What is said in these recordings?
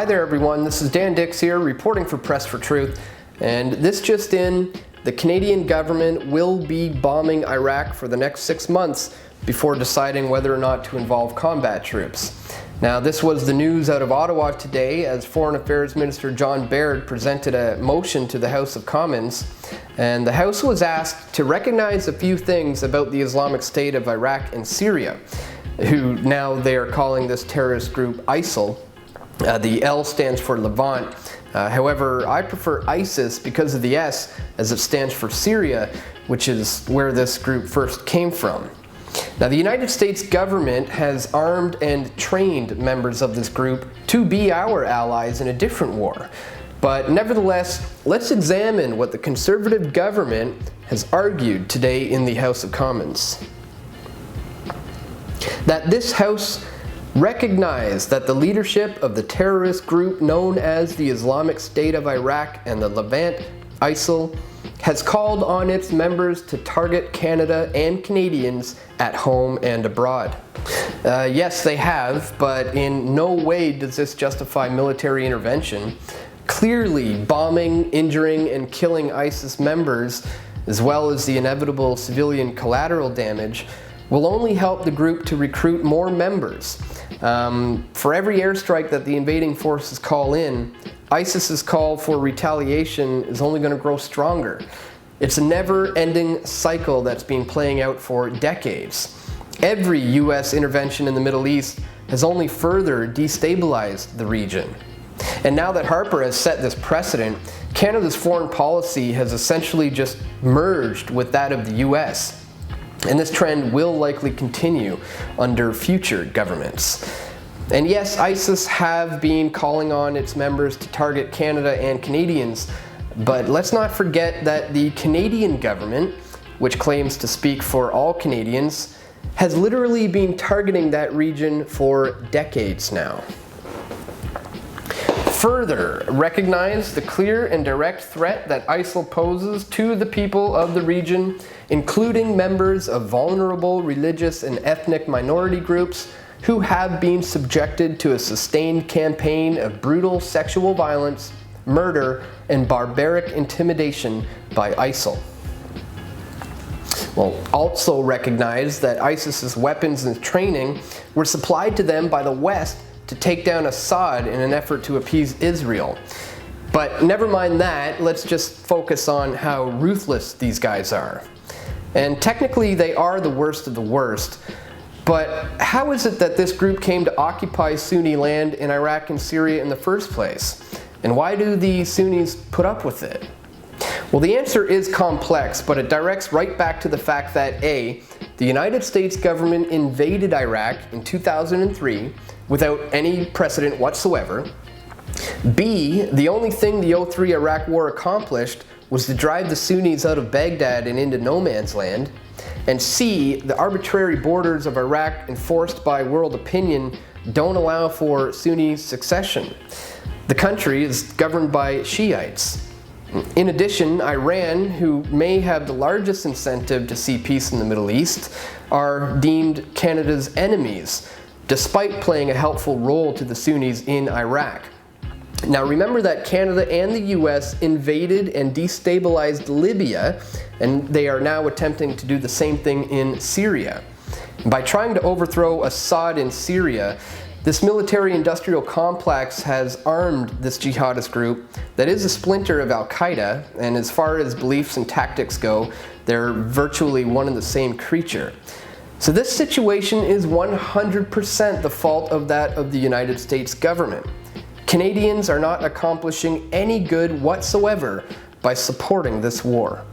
Hi there everyone, this is Dan Dix here reporting for Press for Truth, and this just in, the Canadian government will be bombing Iraq for the next 6 months before deciding whether or not to involve combat troops. Now this was the news out of Ottawa today as Foreign Affairs Minister John Baird presented a motion to the House of Commons, and the House was asked to recognize a few things about the Islamic State of Iraq and Syria, who now they are calling this terrorist group ISIL. The L stands for Levant. However, I prefer ISIS because of the S, as it stands for Syria, which is where this group first came from. Now, the United States government has armed and trained members of this group to be our allies in a different war. But nevertheless, let's examine what the Conservative government has argued today in the House of Commons. That this House recognize that the leadership of the terrorist group known as the Islamic State of Iraq and the Levant, ISIL, has called on its members to target Canada and Canadians at home and abroad. Yes, they have, but in no way does this justify military intervention. Clearly, bombing, injuring, and killing ISIS members, as well as the inevitable civilian collateral damage, will only help the group to recruit more members. For every airstrike that the invading forces call in, ISIS's call for retaliation is only going to grow stronger. It's a never-ending cycle that's been playing out for decades. Every US intervention in the Middle East has only further destabilized the region. And now that Harper has set this precedent, Canada's foreign policy has essentially just merged with that of the US. And this trend will likely continue under future governments. And yes, ISIS have been calling on its members to target Canada and Canadians, but let's not forget that the Canadian government, which claims to speak for all Canadians, has literally been targeting that region for decades now. Further, recognize the clear and direct threat that ISIL poses to the people of the region, including members of vulnerable religious and ethnic minority groups who have been subjected to a sustained campaign of brutal sexual violence, murder, and barbaric intimidation by ISIL. Well, also recognize that ISIS's weapons and training were supplied to them by the West to take down Assad in an effort to appease Israel. But never mind that, let's just focus on how ruthless these guys are. And technically they are the worst of the worst, but how is it that this group came to occupy Sunni land in Iraq and Syria in the first place? And why do the Sunnis put up with it? Well, the answer is complex, but it directs right back to the fact that A, the United States government invaded Iraq in 2003 without any precedent whatsoever. B, the only thing the '03 Iraq War accomplished was to drive the Sunnis out of Baghdad and into no man's land. And C, the arbitrary borders of Iraq enforced by world opinion don't allow for Sunni succession. The country is governed by Shiites. In addition, Iran, who may have the largest incentive to see peace in the Middle East, are deemed Canada's enemies, despite playing a helpful role to the Sunnis in Iraq. Now remember that Canada and the US invaded and destabilized Libya, and they are now attempting to do the same thing in Syria. By trying to overthrow Assad in Syria, this military-industrial complex has armed this jihadist group that is a splinter of Al-Qaeda, and as far as beliefs and tactics go, they're virtually one and the same creature. So this situation is 100% the fault of that of the United States government. Canadians are not accomplishing any good whatsoever by supporting this war.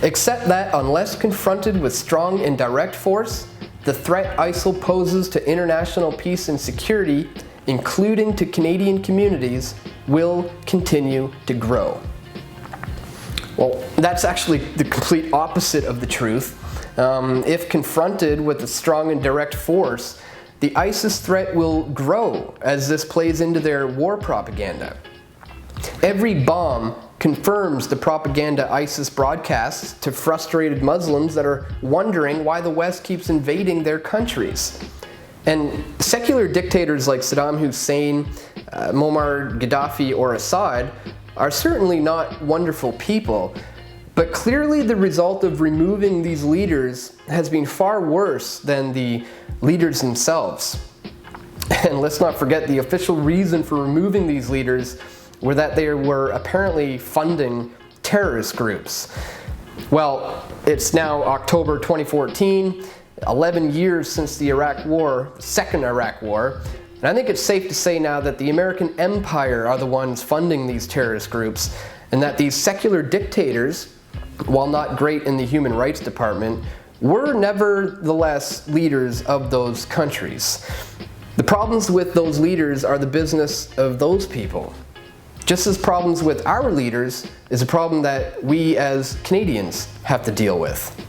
Except that unless confronted with strong and direct force, the threat ISIL poses to international peace and security, including to Canadian communities, will continue to grow. Well, that's actually the complete opposite of the truth. If confronted with a strong and direct force, the ISIS threat will grow as this plays into their war propaganda. Every bomb confirms the propaganda ISIS broadcasts to frustrated Muslims that are wondering why the West keeps invading their countries. And secular dictators like Saddam Hussein, Muammar Gaddafi, or Assad are certainly not wonderful people, but clearly the result of removing these leaders has been far worse than the leaders themselves. And let's not forget the official reason for removing these leaders were that they were apparently funding terrorist groups. Well, it's now October 2014, 11 years since the Iraq War, the second Iraq War, and I think it's safe to say now that the American empire are the ones funding these terrorist groups, and that these secular dictators, while not great in the human rights department, were nevertheless leaders of those countries. The problems with those leaders are the business of those people. Just as problems with our leaders is a problem that we as Canadians have to deal with.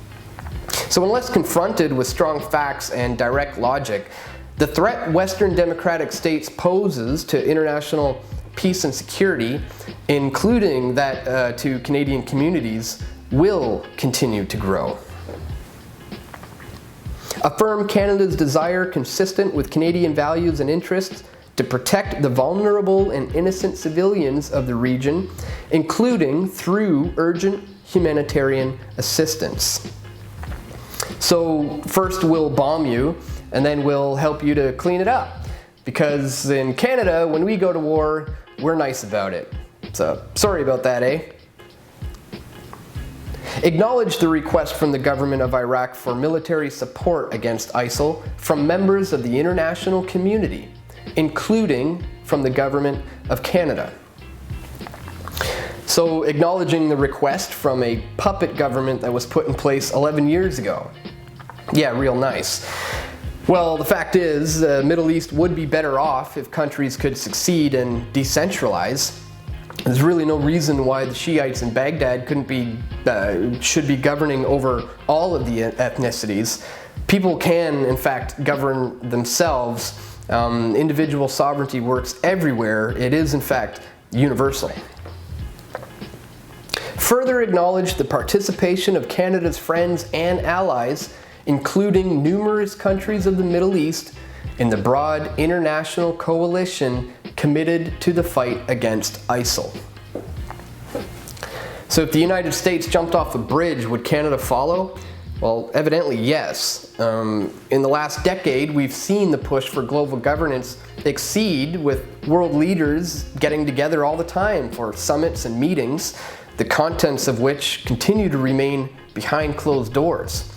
So unless confronted with strong facts and direct logic, the threat Western democratic states poses to international peace and security, including that to Canadian communities, will continue to grow. Affirm Canada's desire, consistent with Canadian values and interests, to protect the vulnerable and innocent civilians of the region, including through urgent humanitarian assistance. So first we'll bomb you, and then we'll help you to clean it up. Because in Canada, when we go to war, we're nice about it. So sorry about that, eh? Acknowledge the request from the government of Iraq for military support against ISIL from members of the international community, including from the government of Canada. So acknowledging the request from a puppet government that was put in place 11 years ago. Yeah, real nice. Well, the fact is, the Middle East would be better off if countries could succeed and decentralize. There's really no reason why the Shiites in Baghdad should be governing over all of the ethnicities. People can, in fact, govern themselves. Individual sovereignty works everywhere. It is, in fact, universal. Further acknowledge the participation of Canada's friends and allies, including numerous countries of the Middle East, in the broad international coalition committed to the fight against ISIL. So if the United States jumped off a bridge, would Canada follow? Well, evidently yes. In the last decade, we've seen the push for global governance exceed, with world leaders getting together all the time for summits and meetings, the contents of which continue to remain behind closed doors.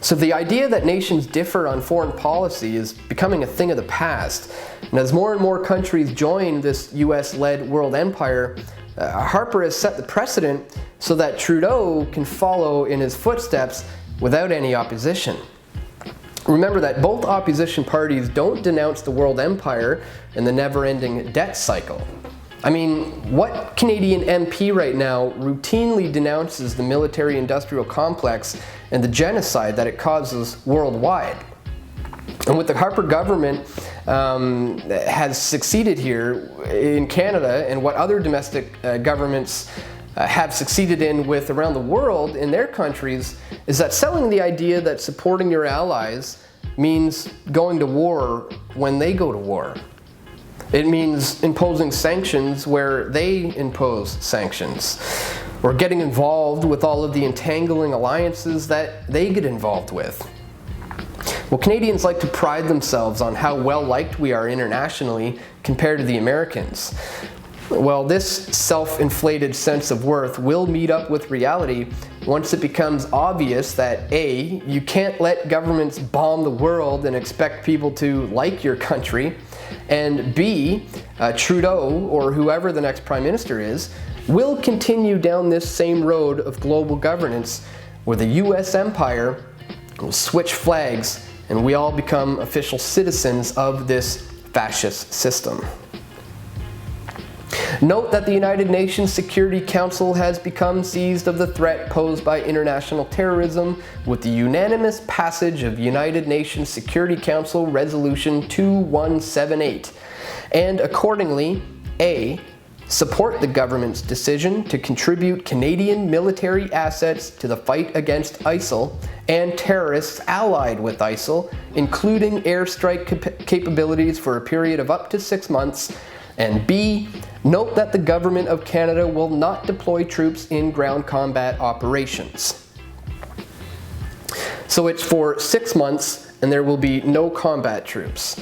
So the idea that nations differ on foreign policy is becoming a thing of the past. And as more and more countries join this US-led world empire, Harper has set the precedent so that Trudeau can follow in his footsteps without any opposition. Remember that both opposition parties don't denounce the world empire and the never-ending debt cycle. I mean, what Canadian MP right now routinely denounces the military-industrial complex and the genocide that it causes worldwide? And with the Harper government has succeeded here in Canada, and what other domestic governments have succeeded in with around the world in their countries, is that selling the idea that supporting your allies means going to war when they go to war. It means imposing sanctions where they impose sanctions, or getting involved with all of the entangling alliances that they get involved with. Well, Canadians like to pride themselves on how well liked we are internationally compared to the Americans. Well, this self-inflated sense of worth will meet up with reality once it becomes obvious that A, you can't let governments bomb the world and expect people to like your country, and B, Trudeau, or whoever the next Prime Minister is, will continue down this same road of global governance where the US empire will switch flags and we all become official citizens of this fascist system. Note that the United Nations Security Council has become seized of the threat posed by international terrorism with the unanimous passage of United Nations Security Council Resolution 2178. And accordingly, A, support the government's decision to contribute Canadian military assets to the fight against ISIL and terrorists allied with ISIL, including airstrike capabilities for a period of up to 6 months, and B, note that the Government of Canada will not deploy troops in ground combat operations. So it's for 6 months and there will be no combat troops.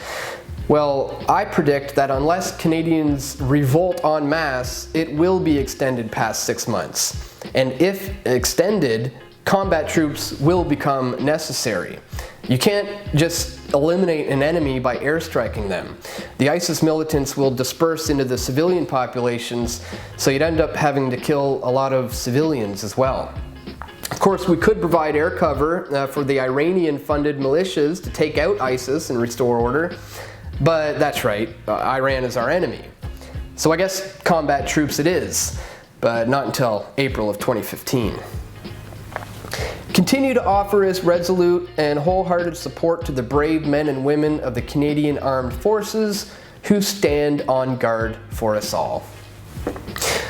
Well, I predict that unless Canadians revolt en masse, it will be extended past 6 months. And if extended, combat troops will become necessary. You can't just eliminate an enemy by airstriking them. The ISIS militants will disperse into the civilian populations, so you'd end up having to kill a lot of civilians as well. Of course, we could provide air cover for the Iranian-funded militias to take out ISIS and restore order. But that's right, Iran is our enemy. So I guess combat troops it is, but not until April of 2015. Continue to offer his resolute and wholehearted support to the brave men and women of the Canadian Armed Forces who stand on guard for us all.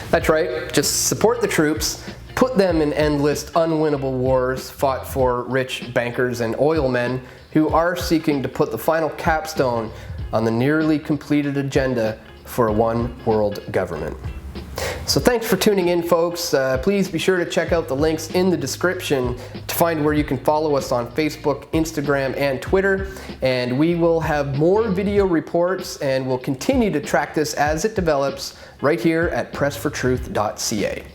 That's right, just support the troops, put them in endless unwinnable wars fought for rich bankers and oil men who are seeking to put the final capstone on the nearly completed agenda for a one world government. So thanks for tuning in, folks. Please be sure to check out the links in the description to find where you can follow us on Facebook, Instagram, and Twitter. And we will have more video reports and we'll continue to track this as it develops right here at pressfortruth.ca.